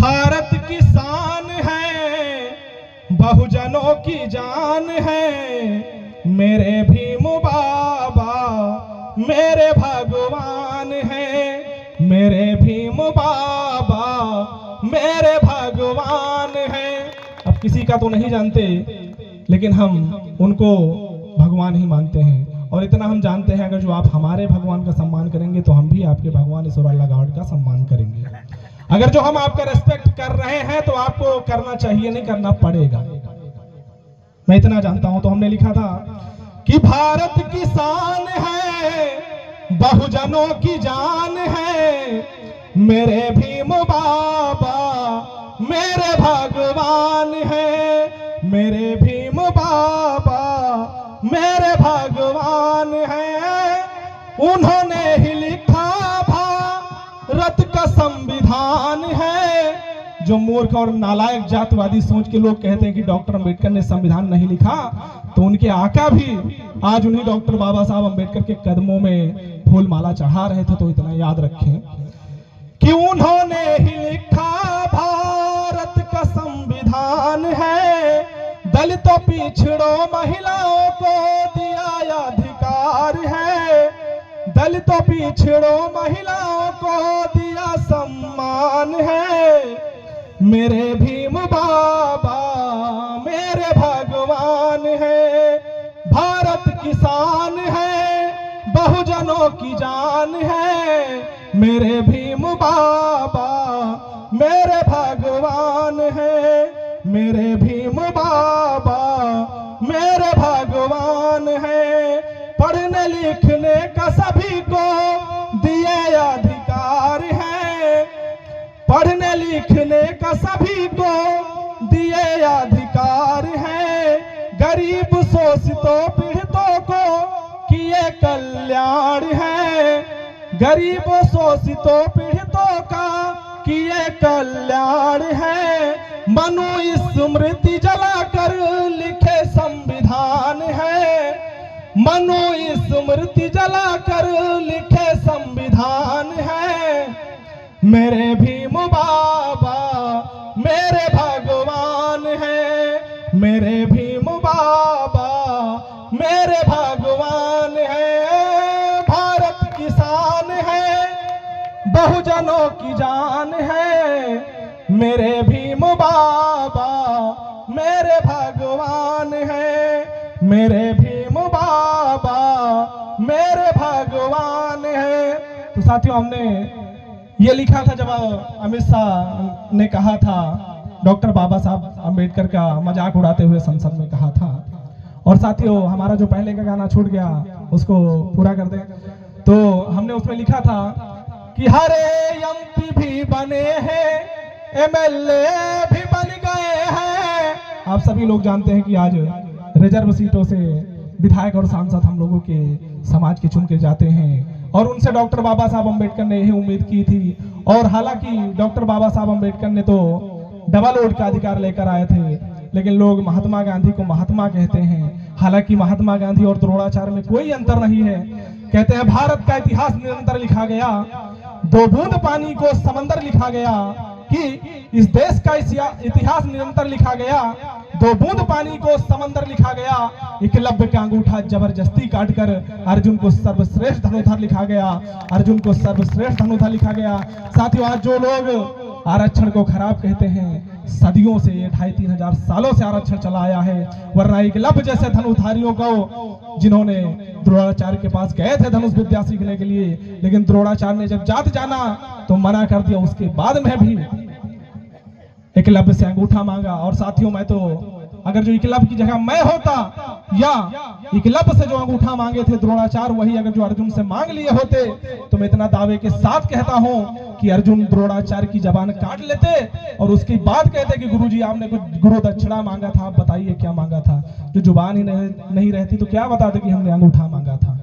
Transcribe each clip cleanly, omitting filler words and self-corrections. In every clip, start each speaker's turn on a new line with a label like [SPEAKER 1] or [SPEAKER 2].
[SPEAKER 1] भारत की शान है, बहुजनों की जान है। मेरे भीम बाबा मेरे भगवान है, मेरे भीम बाबा मेरे भगवान है। अब किसी का तो नहीं जानते, लेकिन हम उनको भगवान ही मानते हैं। और इतना हम जानते हैं, अगर जो आप हमारे भगवान का सम्मान करेंगे तो हम भी आपके भगवान ईश्वर अल्लाह गॉड का सम्मान करेंगे। अगर जो हम आपका रेस्पेक्ट कर रहे हैं तो आपको करना चाहिए, नहीं करना पड़ेगा। मैं इतना जानता हूं। तो हमने लिखा था कि भारत की शान है, बहुजनों की जान है। मेरे भीम बाबा मेरे भगवान है, मेरे भीम बाबा मेरे भगवान है। उन्होंने ही लिखा भारत का संविधान है। जो मूर्ख और नालायक जातवादी सोच के लोग कहते हैं कि डॉक्टर अंबेडकर ने संविधान नहीं लिखा, तो उनके आका भी आज उन्हीं डॉक्टर बाबा साहब अंबेडकर के कदमों में फूल माला चढ़ा रहे थे। तो इतना याद रखें कि उन्होंने ही लिखा भारत का संविधान है। दलितों पिछड़ों महिलाओं को दिया अधिकार है, दलितों पिछड़ों महिलाओं को दिया सम्मान है। मेरे भीम बाबा मेरे भगवान है। भारत की शान है, बहुजनों की जान है। मेरे भीम बाबा मेरे भगवान है, मेरे भीम बाबा मेरे भगवान है। पढ़ने लिखने का सभी को दिए अधिकार है, पढ़ने लिखने का सभी को दिए अधिकार है। गरीब शोषितों पीड़ितों को किए कल्याण है, गरीबों शोषितों पीड़ितों का किए कल्याण है। मनु स्मृति जलाकर लिखे संविधान है, मनु स्मृति जलाकर लिखे संविधान है। मेरे भीम बाबा मेरे भगवान है, मेरे भीम बाबा मेरे भगवान है। भारत की शान है, बहुजनों की जान है। मेरे भीम बाबा मेरे भगवान है, मेरे भीम बाबा मेरे भगवान है। तो साथियों, हमने ये लिखा था जब अमित शाह ने कहा था, डॉक्टर बाबा साहब अंबेडकर का मजाक उड़ाते हुए संसद में कहा था। और साथियों, हमारा जो पहले का गाना छूट गया उसको पूरा कर दें। तो हमने उसमें लिखा था कि हरे एमपी भी बने हैं, एमएलए भी बन गए हैं। आप सभी लोग जानते हैं कि आज रिजर्व सीटों से विधायक और सांसद हम लोगों के समाज के चुन के जाते हैं। और उनसे डॉक्टर बाबा साहब अंबेडकर ने यही उम्मीद की थी। और हालांकि डॉक्टर बाबा साहब अंबेडकर ने तो डबल वोट का अधिकार लेकर आए थे, लेकिन लोग महात्मा गांधी को महात्मा कहते हैं। हालांकि महात्मा गांधी और द्रोणाचार्य में कोई अंतर नहीं है। कहते हैं भारत का इतिहास निरंतर लिखा गया, दो बूंद पानी को समंदर लिखा गया। कि इस देश का इतिहास निरंतर लिखा गया, दो बूंद पानी को समंदर लिखा गया। एकलव्य का अंगूठा जबरदस्ती काटकर अर्जुन को सर्वश्रेष्ठ धनुधर लिखा गया, अर्जुन को सर्वश्रेष्ठ धनुधर लिखा गया। साथियों, आज जो लोग आरक्षण को खराब कहते हैं, सदियों से, 2500-3000 हजार सालों से आरक्षण चला आया है। वरना एकलव्य जैसे धनुधारियों को, जिन्होंने द्रोणाचार्य के पास गए थे धनुष विद्या सीखने के लिए, लेकिन द्रोणाचार्य ने जब जात जाना तो मना कर दिया। उसके बाद में भी एकलव्य से अंगूठा मांगा। और साथियों, मैं तो अगर जो एकलव्य की जगह मैं होता, या एकलव्य से जो अंगूठा मांगे थे द्रोणाचार्य, वही अगर जो अर्जुन से मांग लिए होते, तो मैं इतना दावे के साथ कहता हूं कि अर्जुन द्रोणाचार्य की जबान काट लेते और उसके बाद कहते कि गुरुजी आपने कुछ गुरु दक्षिणा मांगा था, आप बताइए क्या मांगा था। जो जुबान ही नहीं रहती तो क्या बताते कि हमने अंगूठा मांगा था।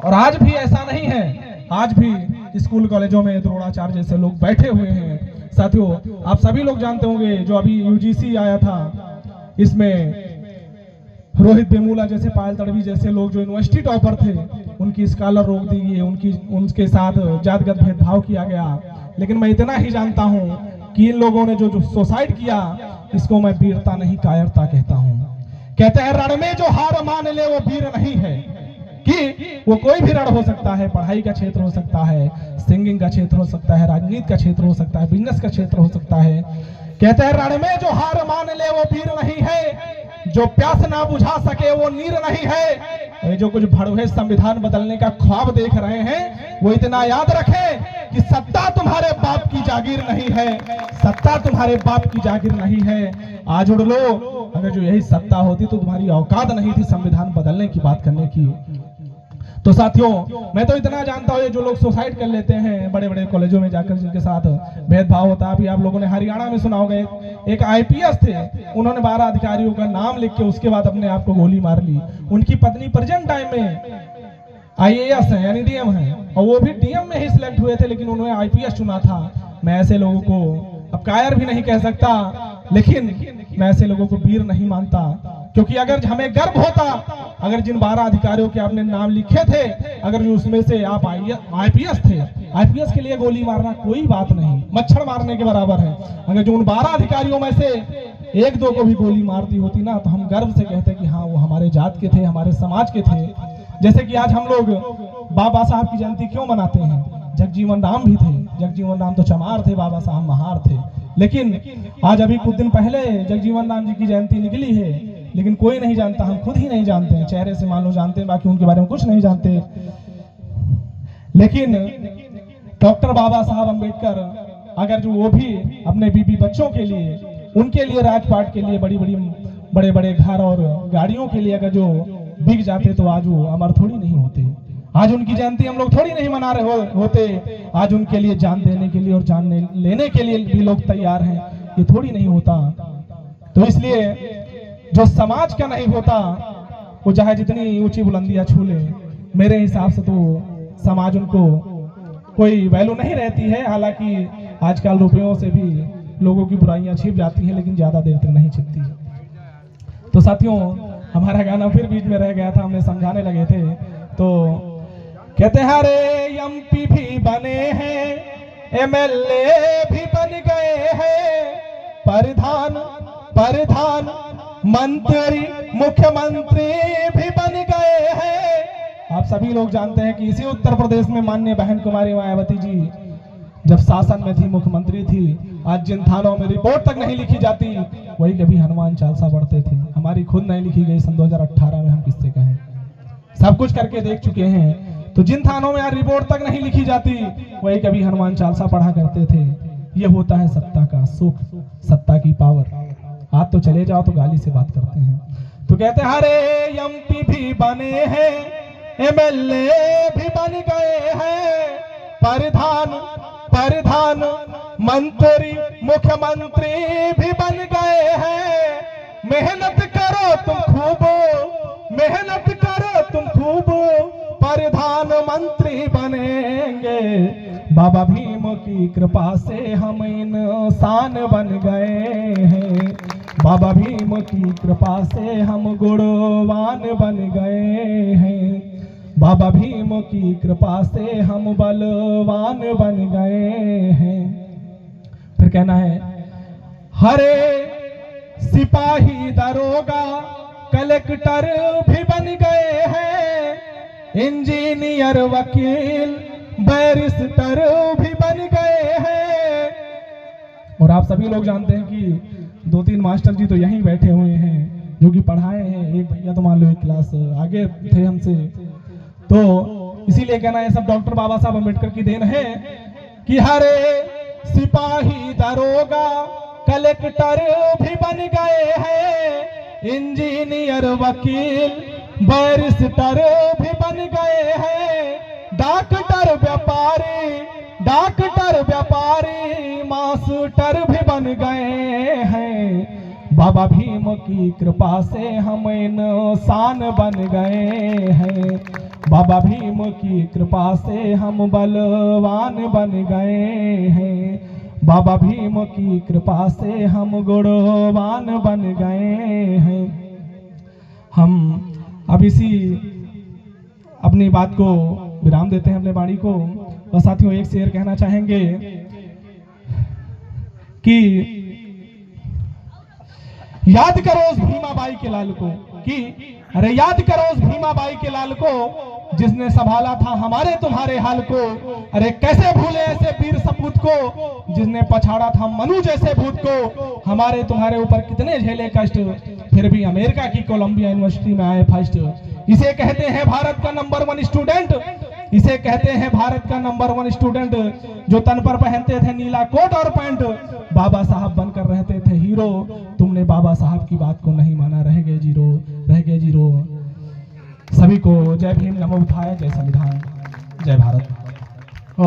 [SPEAKER 1] और आज भी ऐसा नहीं है, आज भी स्कूल कॉलेजों में द्रोणाचार्य जैसे लोग बैठे हुए हैं। साथियों, आप सभी लोग जानते होंगे, जो अभी यूजीसी आया था, इसमें रोहित वेमुला जैसे, पायल तड़वी जैसे लोग जो यूनिवर्सिटी टॉपर थे, उनकी स्कॉलर रोक दी गई, उनके साथ जातिगत भेदभाव किया गया। लेकिन मैं इतना ही जानता हूँ कि इन लोगों ने जो सुसाइड किया, इसको मैं वीरता नहीं कायरता कहता हूँ। कहते हैं रण में जो हार मान ले वो वीर नहीं है, कि वो कोई भी रण हो सकता है, पढ़ाई का क्षेत्र हो सकता है, सिंगिंग का क्षेत्र हो सकता है, राजनीति का क्षेत्र हो सकता है, बिजनेस का क्षेत्र हो सकता है। कहते हैं रण में जो हार मान ले वो वीर नहीं है, जो प्यास ना बुझा सके वो नीर नहीं है। ये जो कुछ भड़वे संविधान बदलने का ख्वाब देख रहे हैं, वो इतना याद रखें कि सत्ता तुम्हारे बाप की जागीर नहीं है, सत्ता तुम्हारे बाप की जागीर नहीं है। आज उड़ लो, अगर जो यही सत्ता होती तो तुम्हारी औकात नहीं थी संविधान बदलने की बात करने की। तो साथियों, मैं तो इतना जानता हूँ, ये जो लोग सुसाइड कर लेते हैं बड़े बड़े कॉलेजों में जाकर, जिनके साथ भेदभाव होता है। अभी आप लोगों ने हरियाणा में सुना होगा, एक आईपीएस थे, उन्होंने 12 अधिकारियों का नाम लिख के उसके बाद अपने आप को गोली मार ली। उनकी पत्नी प्रेजेंट टाइम में आईएएस है, यानी डीएम है, और वो भी डीएम में ही सिलेक्ट हुए थे, लेकिन उन्होंने आईपीएस चुना था। मैं ऐसे लोगों को अब कायर भी नहीं कह सकता, लेकिन मैं ऐसे लोगों को वीर नहीं मानता, क्योंकि अगर हमें गर्व होता, अगर जिन 12 अधिकारियों के आपने नाम लिखे थे, अगर जो उसमें से आप आईपीएस थे, आईपीएस के लिए गोली मारना कोई बात नहीं, मच्छर मारने के बराबर है। अगर जो उन 12 अधिकारियों में से एक दो को भी गोली मार दी होती ना, तो हम गर्व से कहते कि हाँ वो हमारे जात के थे, हमारे समाज के थे। जैसे कि आज हम लोग बाबा साहब की जयंती क्यों मनाते हैं? जगजीवन राम भी थे, जगजीवन राम तो चमार थे, बाबा साहब महार थे। लेकिन आज अभी कुछ दिन पहले जगजीवन राम जी की जयंती निकली है, लेकिन कोई नहीं जानता, हम खुद ही नहीं जानते हैं, चेहरे से मान लो जानते हैं, बाकी उनके बारे में कुछ नहीं जानते। लेकिन डॉक्टर बाबा साहब अम्बेडकर, अगर जो वो भी अपने बीबी बच्चों के लिए, उनके लिए, राजपाट के लिए बड़े बड़े घर और गाड़ियों के लिए अगर जो बिक जाते, तो आज वो अमर थोड़ी नहीं होते। आज उनकी जयंती हम लोग थोड़ी नहीं मना रहे होते। आज उनके लिए जान देने के लिए और जान लेने के लिए भी लोग तैयार हैं, ये थोड़ी नहीं होता। तो इसलिए जो समाज का नहीं होता, वो चाहे जितनी ऊंची बुलंदियां छू ले, मेरे हिसाब से तो समाज उनको कोई वैल्यू नहीं रहती है। हालांकि आजकल रुपयों से भी लोगों की बुराइयां छिप जाती हैं, लेकिन ज्यादा देर तक नहीं छिपती। तो साथियों, हमारा गाना फिर बीच में रह गया था, हमने समझाने लगे थे। तो कहते हैं अरे एमपी भी बने हैं, एमएलए भी बन गए हैं, प्रधान मंत्री मुख्यमंत्री भी बन गए हैं। आप सभी लोग जानते हैं कि इसी उत्तर प्रदेश में माननीय बहन कुमारी मायावती जी जब शासन में थी, मुख्यमंत्री थी, आज जिन थानों में रिपोर्ट तक नहीं लिखी जाती, वही कभी हनुमान चालीसा पढ़ते थे। हमारी खुद नहीं लिखी गई सन 2018 में, हम किससे कहें, सब कुछ करके देख चुके हैं। तो जिन थानों में आज रिपोर्ट तक नहीं लिखी जाती, वही कभी हनुमान चालीसा पढ़ा करते थे। ये होता है सत्ता का सुख, सत्ता की पावर। आप तो चले जाओ तो गाली से बात करते हैं। तो कहते हैं अरे एमपी भी बने हैं, एमएलए भी बन गए हैं, प्रधान मंत्री मुख्यमंत्री भी बन गए हैं। मेहनत करो तुम खूब, मेहनत करो तुम खूब, प्रधानमंत्री बनेंगे। बाबा भीम की कृपा से हम इंसान बन गए हैं, बाबा भीम की कृपा से हम गुणवान बन गए हैं, बाबा भीम की कृपा से हम बलवान बन गए हैं। फिर कहना है हरे सिपाही दरोगा कलेक्टर भी बन गए हैं, इंजीनियर वकील बैरिस्टर भी बन गए हैं। और आप सभी लोग जानते हैं कि 2-3 मास्टर जी तो यहीं बैठे हुए हैं जो कि पढ़ाए हैं। एक भैया तो मान लो एक क्लास आगे थे हमसे। तो इसीलिए कहना है सब डॉक्टर बाबा साहब अम्बेडकर की देन है कि हरे सिपाही दरोगा कलेक्टर भी बन गए हैं, इंजीनियर वकील बैरिस्टर भी बन गए हैं, डॉक्टर व्यापारी मास्टर भी बन गए हैं। बाबा भीम की कृपा से हम इंसान बन गए हैं, बाबा भीम की कृपा से हम बलवान बन गए हैं, बाबा भीम की कृपा से हम गुणवान बन गए हैं। हम अब इसी अपनी बात को विराम देते हैं, अपने वाणी को। और साथियों एक शेर कहना चाहेंगे कि याद करो उस भीमाबाई के लाल को, कि अरे याद करो उस भीमाबाई के लाल को जिसने संभाला था हमारे तुम्हारे हाल को। अरे कैसे भूले ऐसे वीर सपूत को जिसने पछाड़ा था मनु जैसे भूत को। हमारे तुम्हारे ऊपर कितने झेले कष्ट, फिर भी अमेरिका की कोलंबिया यूनिवर्सिटी में आए फर्स्ट। इसे कहते हैं भारत का नंबर 1 स्टूडेंट, इसे कहते हैं भारत का नंबर 1 स्टूडेंट, जो तन पर पहनते थे नीला कोट और पैंट, बाबा साहब बनकर रहते थे हीरो। तुमने बाबा साहब की बात को नहीं माना, रह गए जीरो, रह गए जीरो। सभी को जय भीम, नमो बुद्धाय, जय संविधान, जय भारत।